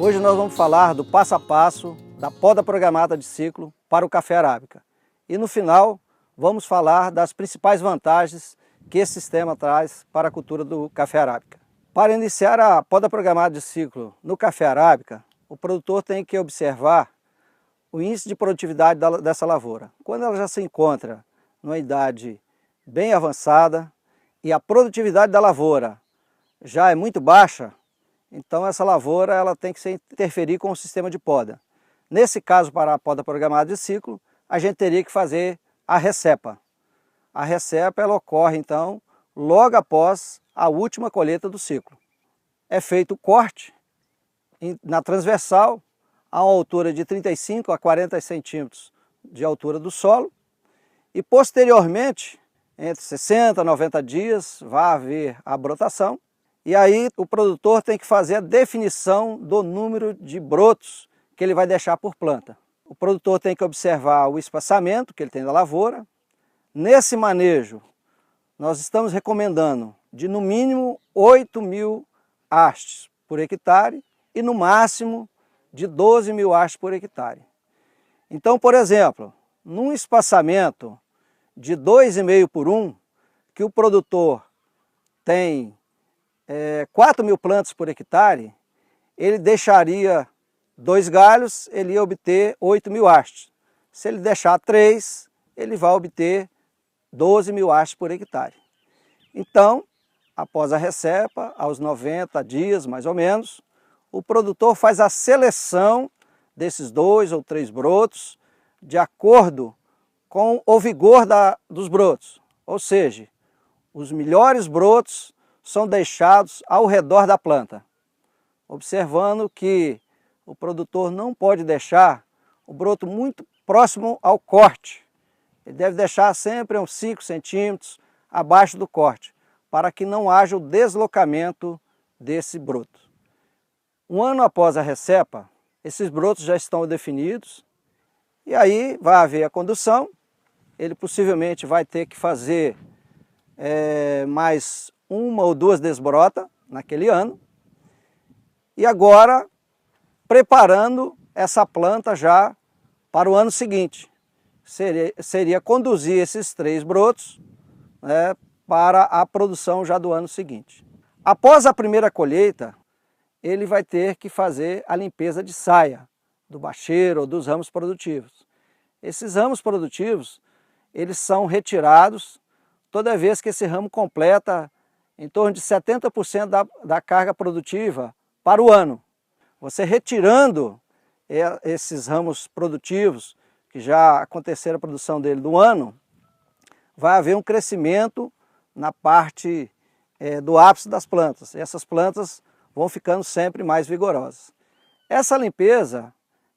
Hoje nós vamos falar do passo a passo da poda programada de ciclo para o café arábica. E no final vamos falar das principais vantagens que esse sistema traz para a cultura do café arábica. Para iniciar a poda programada de ciclo no café arábica, o produtor tem que observar o índice de produtividade dessa lavoura. Quando ela já se encontra numa idade bem avançada e a produtividade da lavoura já é muito baixa, então essa lavoura ela tem que se interferir com o sistema de poda. Nesse caso, para a poda programada de ciclo, a gente teria que fazer a recepa. A recepa ela ocorre então logo após a última colheita do ciclo. É feito o corte na transversal a uma altura de 35 a 40 centímetros de altura do solo e posteriormente, entre 60 a 90 dias, vai haver a brotação. E aí o produtor tem que fazer a definição do número de brotos que ele vai deixar por planta. O produtor tem que observar o espaçamento que ele tem da lavoura. Nesse manejo, nós estamos recomendando de no mínimo 8.000 hastes por hectare e no máximo de 12.000 hastes por hectare. Então, por exemplo, num espaçamento de 2,5 por 1, que o produtor tem 4.000 plantas por hectare, ele deixaria 2 galhos, ele ia obter 8.000 hastes. Se ele deixar 3, ele vai obter 12.000 hastes por hectare. Então, após a recepa, aos 90 dias mais ou menos, o produtor faz a seleção desses 2 ou 3 brotos de acordo com o vigor dos brotos. Ou seja, os melhores brotos são deixados ao redor da planta, observando que o produtor não pode deixar o broto muito próximo ao corte. Ele deve deixar sempre uns 5 centímetros abaixo do corte, para que não haja o deslocamento desse broto. Um ano após a recepa, esses brotos já estão definidos, e aí vai haver a condução. Ele possivelmente vai ter que fazer mais 1 ou 2 desbrotas naquele ano. E agora, preparando essa planta já para o ano seguinte. Seria conduzir esses 3 brotos, né, para a produção já do ano seguinte. Após a primeira colheita, ele vai ter que fazer a limpeza de saia, do bacheiro ou dos ramos produtivos. Esses ramos produtivos, eles são retirados toda vez que esse ramo completa em torno de 70% da carga produtiva para o ano. Você retirando esses ramos produtivos, que já aconteceram a produção dele do ano, vai haver um crescimento na parte do ápice das plantas. E essas plantas vão ficando sempre mais vigorosas. Essa limpeza,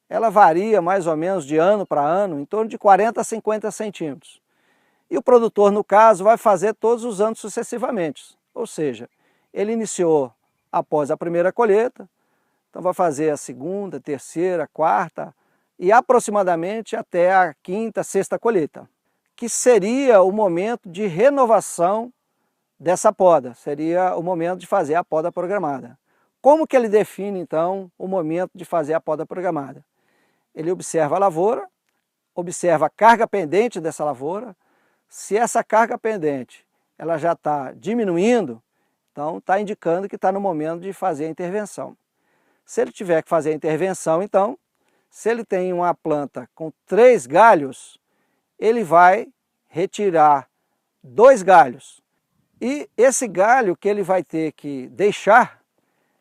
ela varia mais ou menos de ano para ano, em torno de 40 a 50 centímetros. E o produtor, no caso, vai fazer todos os anos sucessivamente. Ou seja, ele iniciou após a primeira colheita, então vai fazer a segunda, terceira, quarta e aproximadamente até a quinta, sexta colheita, que seria o momento de renovação dessa poda, seria o momento de fazer a poda programada. Como que ele define então o momento de fazer a poda programada? Ele observa a lavoura, observa a carga pendente dessa lavoura. Se essa carga pendente ela já está diminuindo, então está indicando que está no momento de fazer a intervenção. Se ele tiver que fazer a intervenção, então, se ele tem uma planta com 3 galhos, ele vai retirar 2 galhos. E esse galho que ele vai ter que deixar,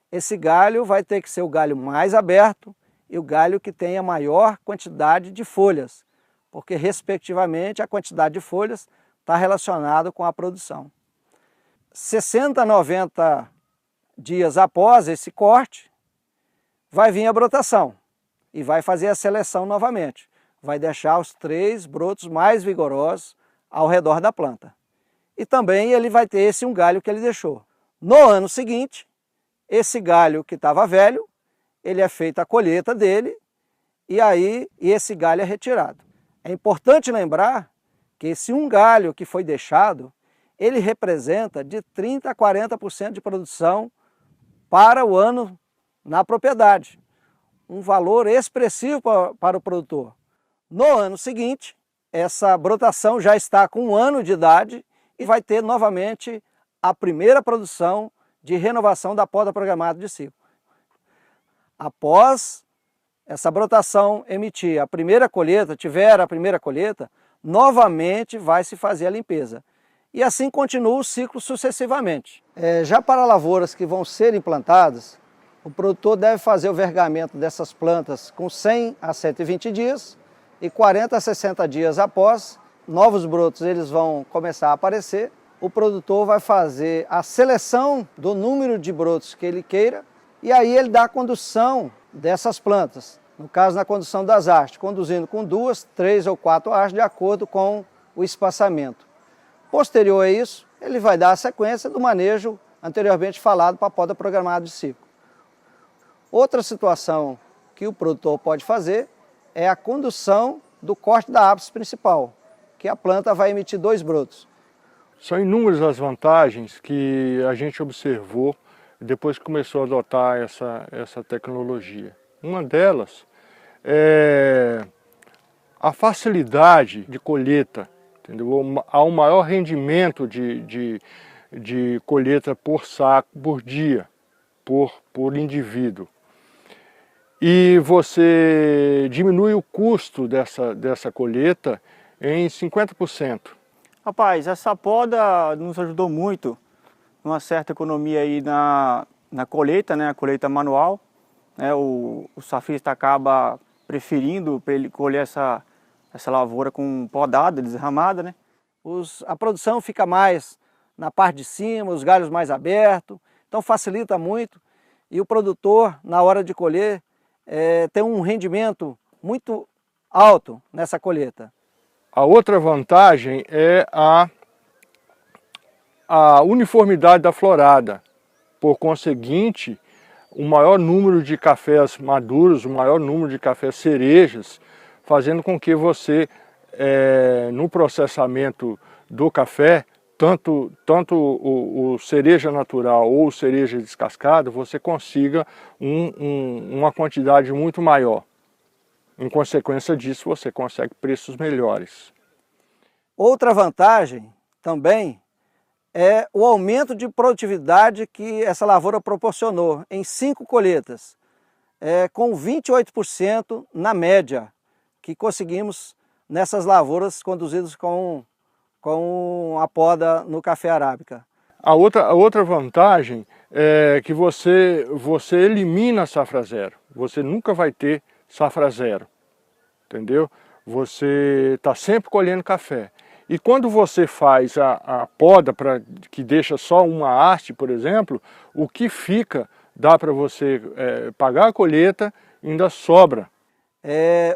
esse galho vai ter que ser o galho mais aberto e o galho que tenha maior quantidade de folhas, porque, respectivamente, a quantidade de folhas está relacionada com a produção. 60 a 90 dias após esse corte, vai vir a brotação e vai fazer a seleção novamente. Vai deixar os 3 brotos mais vigorosos ao redor da planta. E também ele vai ter esse um galho que ele deixou. No ano seguinte, esse galho que estava velho, ele é feita a colheita dele e esse galho é retirado. É importante lembrar que esse um galho que foi deixado, ele representa de 30% a 40% de produção para o ano na propriedade. um valor expressivo para o produtor. No ano seguinte, essa brotação já está com 1 ano de idade e vai ter novamente a primeira produção de renovação da poda programada de ciclo. Após essa brotação emitir a primeira colheita, tiver a primeira colheita, novamente vai se fazer a limpeza. E assim continua o ciclo sucessivamente. Já para lavouras que vão ser implantadas, o produtor deve fazer o vergamento dessas plantas com 100 a 120 dias e 40 a 60 dias após, novos brotos eles vão começar a aparecer. O produtor vai fazer a seleção do número de brotos que ele queira e aí ele dá a condução dessas plantas. No caso, na condução das hastes, conduzindo com 2, 3 ou 4 hastes de acordo com o espaçamento. Posterior a isso, ele vai dar a sequência do manejo anteriormente falado para a poda programada de ciclo. Outra situação que o produtor pode fazer é a condução do corte da ápice principal, que a planta vai emitir 2 brotos. São inúmeras as vantagens que a gente observou depois que começou a adotar essa tecnologia. Uma delas é a facilidade de colheita, entendeu? Há um maior rendimento de colheita por saco, por dia, por indivíduo. E você diminui o custo dessa colheita em 50%. Rapaz, essa poda nos ajudou muito, uma certa economia aí na colheita, né? A colheita manual. Né? O safrista acaba preferindo para ele colher essa lavoura com podada, desramada, né? A produção fica mais na parte de cima, os galhos mais abertos, então facilita muito. E o produtor, na hora de colher, tem um rendimento muito alto nessa colheita. A outra vantagem é a uniformidade da florada. Por conseguinte, o maior número de cafés maduros, o maior número de cafés cerejas, fazendo com que você, no processamento do café, tanto o cereja natural ou o cereja descascado, você consiga uma quantidade muito maior. Em consequência disso, você consegue preços melhores. Outra vantagem também é o aumento de produtividade que essa lavoura proporcionou em 5 colheitas, com 28% na média que conseguimos nessas lavouras conduzidas com a poda no café arábica. A outra vantagem é que você elimina a safra zero. Você nunca vai ter safra zero, entendeu? Você está sempre colhendo café. E quando você faz a poda que deixa só uma haste, por exemplo, o que fica, dá para você pagar a colheita e ainda sobra.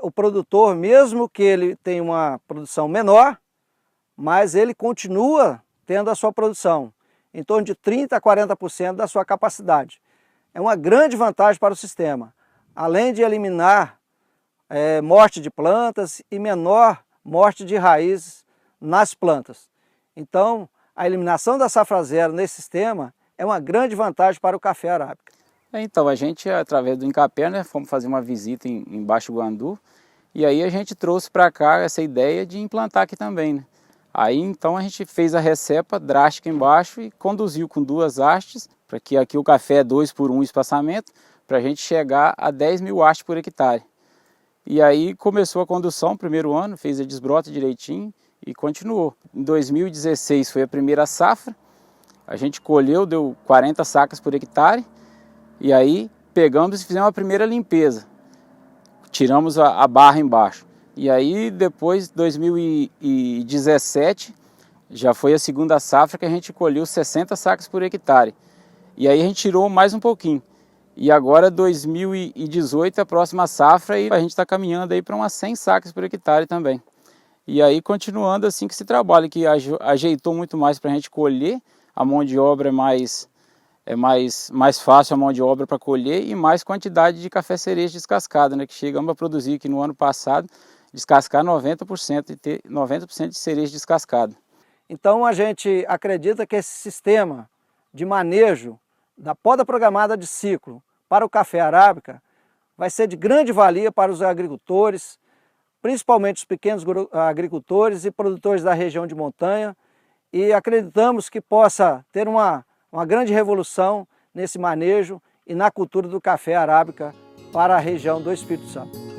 O produtor, mesmo que ele tenha uma produção menor, mas ele continua tendo a sua produção, em torno de 30% a 40% da sua capacidade. É uma grande vantagem para o sistema, além de eliminar morte de plantas e menor morte de raízes nas plantas. Então, a eliminação da safra zero nesse sistema é uma grande vantagem para o café arábica. Então, a gente, através do Incapé, né, fomos fazer uma visita em Baixo Guandu, e aí a gente trouxe para cá essa ideia de implantar aqui também, né? Aí, então, a gente fez a recepa drástica embaixo e conduziu com 2 hastes, para que aqui o café é 2 por 1 espaçamento, para a gente chegar a 10 mil hastes por hectare. E aí começou a condução, primeiro ano, fez a desbrota direitinho e continuou. Em 2016 foi a primeira safra, a gente colheu, deu 40 sacas por hectare, e aí pegamos e fizemos a primeira limpeza. Tiramos a barra embaixo. E aí depois, 2017, já foi a segunda safra que a gente colheu 60 sacas por hectare. E aí a gente tirou mais um pouquinho. E agora 2018 a próxima safra e a gente está caminhando aí para umas 100 sacas por hectare também. E aí continuando assim que se trabalha, que ajeitou muito mais para a gente colher, a mão de obra é mais fácil a mão de obra para colher e mais quantidade de café cereja descascado, né? Que chegamos a produzir aqui no ano passado, descascar 90% e ter 90% de cereja descascado. Então a gente acredita que esse sistema de manejo da poda programada de ciclo para o café arábica vai ser de grande valia para os agricultores, principalmente os pequenos agricultores e produtores da região de montanha, e acreditamos que possa ter uma grande revolução nesse manejo e na cultura do café arábica para a região do Espírito Santo.